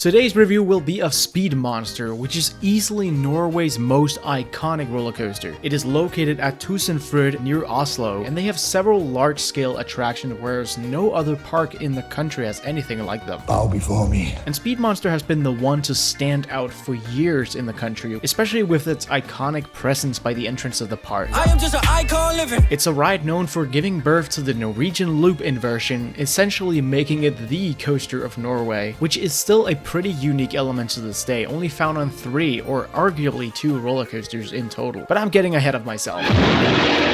Today's review will be of Speed Monster, which is easily Norway's most iconic roller coaster. It is located at TusenFryd near Oslo, and they have several large-scale attractions, whereas no other park in the country has anything like them. Bow before me. And Speed Monster has been the one to stand out for years in the country, especially with its iconic presence by the entrance of the park. I am just an icon living. It's a ride known for giving birth to the Norwegian loop inversion, essentially making it the coaster of Norway, which is still a pretty unique element to this day, only found on 3 or arguably 2 roller coasters in total. But I'm getting ahead of myself.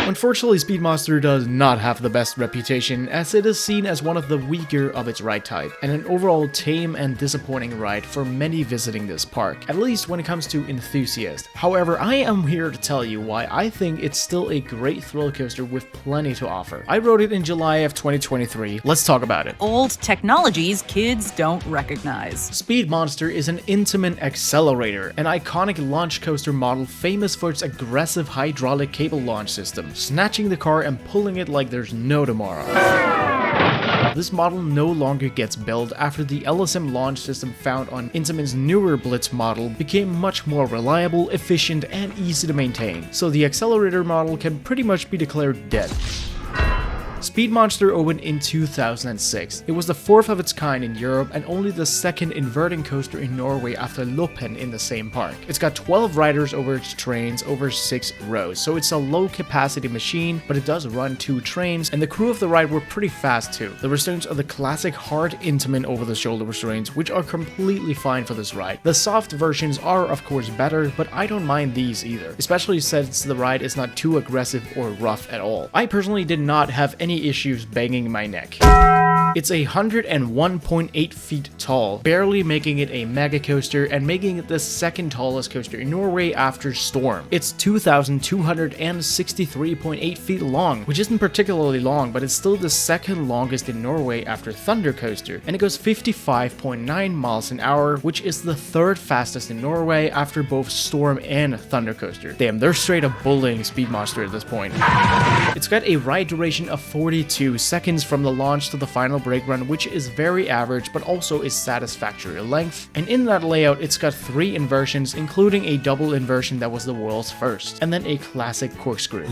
Unfortunately, Speed Monster does not have the best reputation, as it is seen as one of the weaker of its ride type, and an overall tame and disappointing ride for many visiting this park, at least when it comes to enthusiasts. However, I am here to tell you why I think it's still a great thrill coaster with plenty to offer. I wrote it in July of 2023. Let's talk about it. Old technologies kids don't recognize. Speed Monster is an Intamin Accelerator, an iconic launch coaster model famous for its aggressive hydraulic cable launch system, snatching the car and pulling it like there's no tomorrow. This model no longer gets built after the LSM launch system found on Intamin's newer Blitz model became much more reliable, efficient, and easy to maintain, so the Accelerator model can pretty much be declared dead. Speed Monster opened in 2006. It was the 4th of its kind in Europe and only the 2nd inverting coaster in Norway after Loppen in the same park. It's got 12 riders over its trains over 6 rows, so it's a low capacity machine, but it does run 2 trains, and the crew of the ride were pretty fast too. The restraints are the classic hard Intamin over the shoulder restraints, which are completely fine for this ride. The soft versions are of course better, but I don't mind these either, especially since the ride is not too aggressive or rough at all. I personally did not have any issues banging my neck. It's 101.8 feet tall, barely making it a mega coaster and making it the 2nd tallest coaster in Norway after Storm. It's 2,263.8 feet long, which isn't particularly long, but it's still the 2nd longest in Norway after Thunder Coaster, and it goes 55.9 miles an hour, which is the 3rd fastest in Norway after both Storm and Thunder Coaster. Damn, they're straight up bullying Speed Monster at this point. It's got a ride duration of 42 seconds from the launch to the final brake run, which is very average but also is satisfactory length, and in that layout it's got 3 inversions, including a double inversion that was the world's first, and then a classic corkscrew.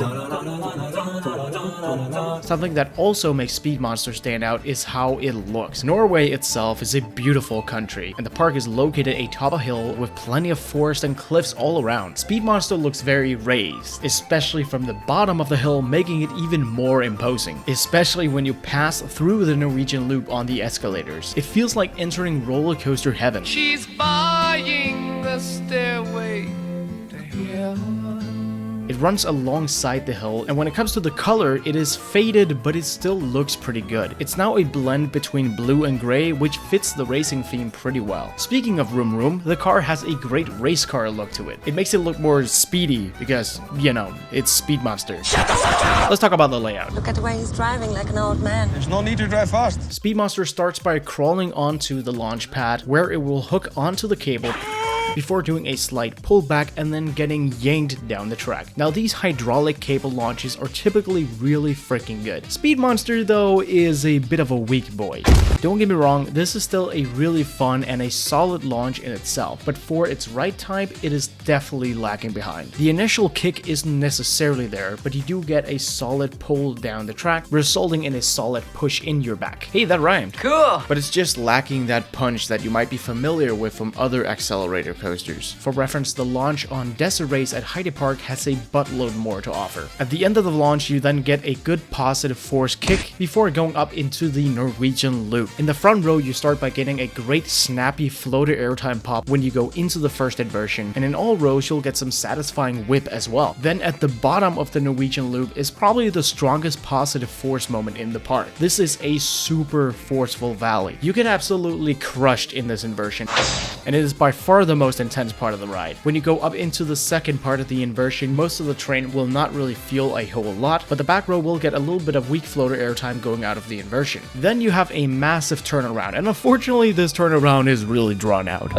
Something that also makes Speed Monster stand out is how it looks. Norway itself is a beautiful country, and the park is located atop a hill with plenty of forest and cliffs all around. Speed Monster looks very raised, especially from the bottom of the hill, making it even more imposing, especially when you pass through the Norwegian loop on the escalators. It feels like entering roller coaster heaven. She's buying the stairway to heaven. It runs alongside the hill, and when it comes to the color, it is faded, but it still looks pretty good. It's now a blend between blue and gray, which fits the racing theme pretty well. Speaking of Room, the car has a great race car look to it. It makes it look more speedy because, you know, it's Speed Monster. Let's talk about the layout. Look at the way he's driving like an old man. There's no need to drive fast. Speed Monster starts by crawling onto the launch pad, where it will hook onto the cable before doing a slight pullback and then getting yanked down the track. Now, these hydraulic cable launches are typically really freaking good. Speed Monster, though, is a bit of a weak boy. Don't get me wrong, this is still a really fun and a solid launch in itself, but for its ride type, it is definitely lacking behind. The initial kick isn't necessarily there, but you do get a solid pull down the track, resulting in a solid push in your back. Hey, that rhymed. Cool. But it's just lacking that punch that you might be familiar with from other accelerator coasters. For reference, the launch on Desiree's at Heide Park has a buttload more to offer. At the end of the launch, you then get a good positive force kick before going up into the Norwegian loop. In the front row, you start by getting a great snappy floater airtime pop when you go into the first inversion, and in all rows you'll get some satisfying whip as well. Then at the bottom of the Norwegian loop is probably the strongest positive force moment in the park. This is a super forceful valley. You get absolutely crushed in this inversion, and it is by far the most most intense part of the ride. When you go up into the second part of the inversion, most of the train will not really feel a whole lot, but the back row will get a little bit of weak floater airtime going out of the inversion. Then you have a massive turnaround, and unfortunately this turnaround is really drawn out.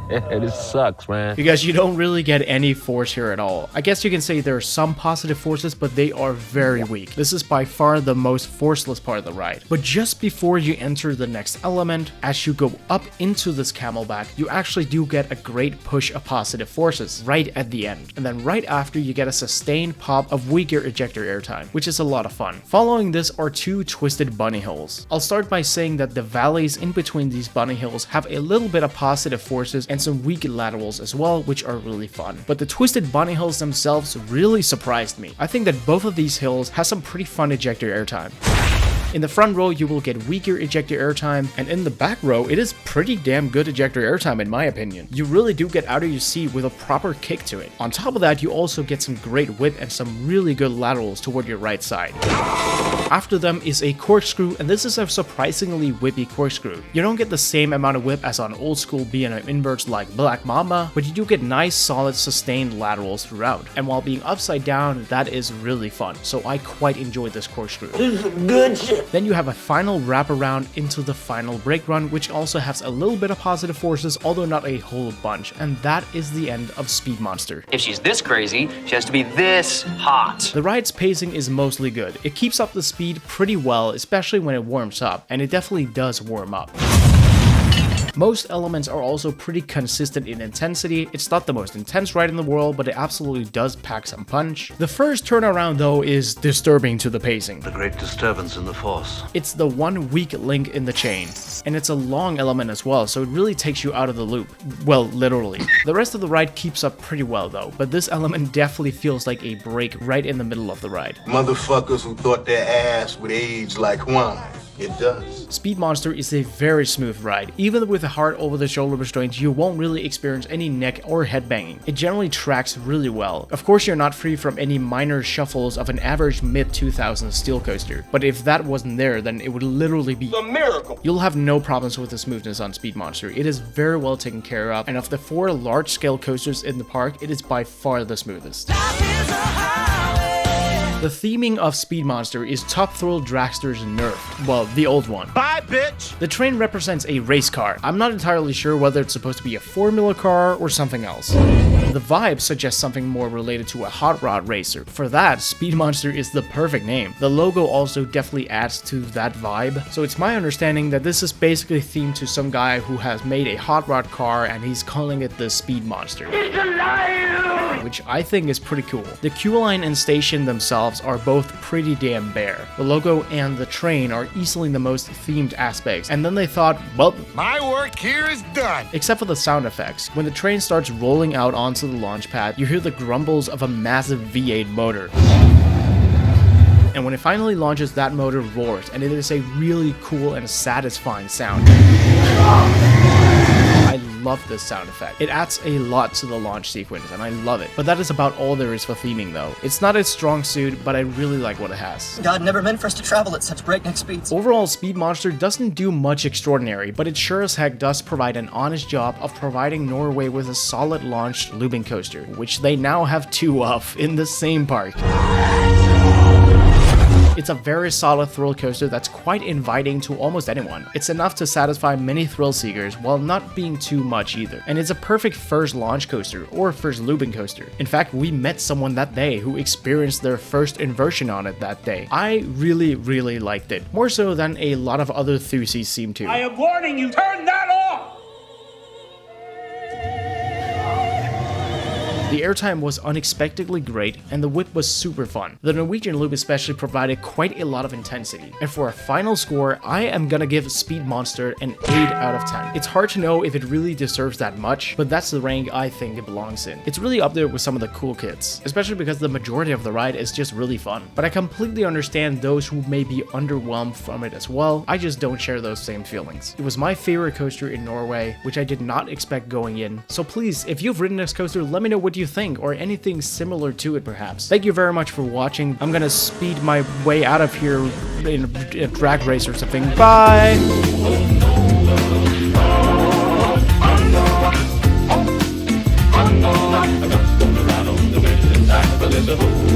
This sucks, man. Because you don't really get any force here at all. I guess you can say there are some positive forces, but they are very weak. This is by far the most forceless part of the ride. But just before you enter the next element, as you go up into this camelback, you actually do get a great push of positive forces right at the end. And then right after, you get a sustained pop of weaker ejector airtime, which is a lot of fun. Following this are two twisted bunny hills. I'll start by saying that the valleys in between these bunny hills have a little bit of positive forces and some weak laterals as well, which are really fun. But the twisted bunny hills themselves really surprised me. I think that both of these hills have some pretty fun ejector airtime. In the front row, you will get weaker ejector airtime, and in the back row, it is pretty damn good ejector airtime in my opinion. You really do get out of your seat with a proper kick to it. On top of that, you also get some great whip and some really good laterals toward your right side. After them is a corkscrew, and this is a surprisingly whippy corkscrew. You don't get the same amount of whip as on old school B&M inverts like Black Mamba, but you do get nice, solid, sustained laterals throughout. And while being upside down, that is really fun, so I quite enjoyed this corkscrew. This is good shit. Then you have a final wraparound into the final brake run, which also has a little bit of positive forces, although not a whole bunch, and that is the end of Speed Monster. If she's this crazy, she has to be this hot. The ride's pacing is mostly good. It keeps up the speed pretty well, especially when it warms up, and it definitely does warm up. Most elements are also pretty consistent in intensity. It's not the most intense ride in the world, but it absolutely does pack some punch. The first turnaround though is disturbing to the pacing. The great disturbance in the force. It's the one weak link in the chain, and it's a long element as well, so it really takes you out of the loop. Well, literally. The rest of the ride keeps up pretty well though, but this element definitely feels like a break right in the middle of the ride. Motherfuckers who thought their ass would age like wine. It does. Speed Monster is a very smooth ride. Even with a hard over-the-shoulder restraints, you won't really experience any neck or head banging. It generally tracks really well. Of course, you're not free from any minor shuffles of an average mid-2000s steel coaster, but if that wasn't there, then it would literally be a miracle. You'll have no problems with the smoothness on Speed Monster. It is very well taken care of, and of the 4 large-scale coasters in the park, it is by far the smoothest. The theming of Speed Monster is Top Thrill Dragster's Nerf. Well, the old one. Bye, bitch! The train represents a race car. I'm not entirely sure whether it's supposed to be a formula car or something else. The vibe suggests something more related to a hot rod racer. For that, Speed Monster is the perfect name. The logo also definitely adds to that vibe. So it's my understanding that this is basically themed to some guy who has made a hot rod car and he's calling it the Speed Monster. It's alive! Which I think is pretty cool. The queue line and station themselves are both pretty damn bare. The logo and the train are easily the most themed aspects, and then they thought, well, My work here is done. except for the sound effects. When the train starts rolling out onto the launch pad, you hear the grumbles of a massive V8 motor. And when it finally launches, that motor roars, and it is a really cool and satisfying sound. I love this sound effect. It adds a lot to the launch sequence, and I love it. But that is about all there is for theming though. It's not its strong suit, but I really like what it has. God never meant for us to travel at such breakneck speeds. Overall, Speed Monster doesn't do much extraordinary, but it sure as heck does provide an honest job of providing Norway with a solid launched looping coaster, which they now have 2 of in the same park. It's a very solid thrill coaster that's quite inviting to almost anyone. It's enough to satisfy many thrill seekers while not being too much either. And it's a perfect first launch coaster or first looping coaster. In fact, we met someone that day who experienced their first inversion on it that day. I really liked it, more so than a lot of other thusies seem to. I am warning you, turn that off! The airtime was unexpectedly great, and the whip was super fun. The Norwegian loop especially provided quite a lot of intensity. And for a final score, I am gonna give Speed Monster an 8 out of 10. It's hard to know if it really deserves that much, but that's the rank I think it belongs in. It's really up there with some of the cool kits, especially because the majority of the ride is just really fun. But I completely understand those who may be underwhelmed from it as well. I just don't share those same feelings. It was my favorite coaster in Norway, which I did not expect going in. So please, if you've ridden this coaster, let me know what you think, or anything similar to it perhaps. Thank you very much for watching. I'm gonna speed my way out of here in a drag race or something. Bye! Bye.